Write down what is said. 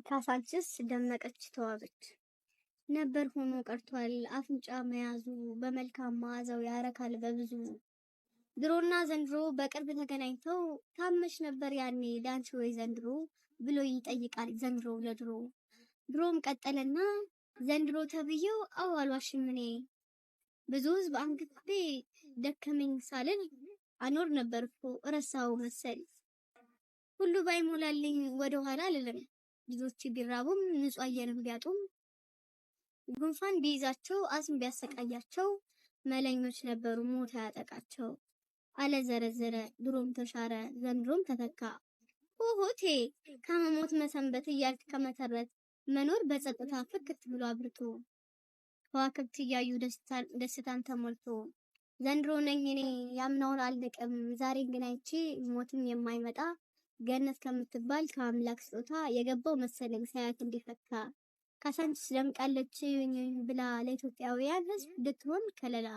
ካሳንችስ ደመቀች ተዋበች ነበር ሆኖ ቀርቷል አፍንጫ መያዙ በመልካም መዓዛው ያረካል በብዙ ድሮና ዘንድሮ በቅርብ ተገናኝተው ታመሽ ነበር ያኔ ዳንቺ ወይ ዘንድሮ ብሎ ይጠይቃል ዘንድሮ ለድሮ ድሮም ቀጠለና ዘንድሮ ተብየው አዋሏሽም እኔ ብዙ ህዝብ አንግቤ ደከመኝ ሳልል አኖር ነበርኩ ረሳው መሰል ሁሉ ባይሞላልኝ ወደ ኋላ አልልም ልጆች ቢራቡም ንጹህ አየርን ቢያጡም ጉንፋን ቢይዛቸው አስም ቢያሰቃያቸው መለኞች ነበሩ ሞት ያጠቃቸው አለ ዘረዘረ ድሮም ተሻረ ዘንድሮም ተተካ ኦሆቴ ከመሞት መሰንበት እያልክ ከመተረት መኖር በጸጥታ ፍክት ብሎ አብርቶ ከዋክብት እያዩ ደስታን ተሞልቶ ዘንድሮ ነኝ እኔ ያምናውን አልደቀም ዛሬ ግን አይቼ ሞትም የማይመጣ ገነት ከምትባል ከአምላክ ስጦታ የገባው መሰለኝ ሳያት እንዲፈካ ካሳንችስ ደምቃለች ብላ ለኢትዮጵያውያን ህዝብ ልትሆን ከለላ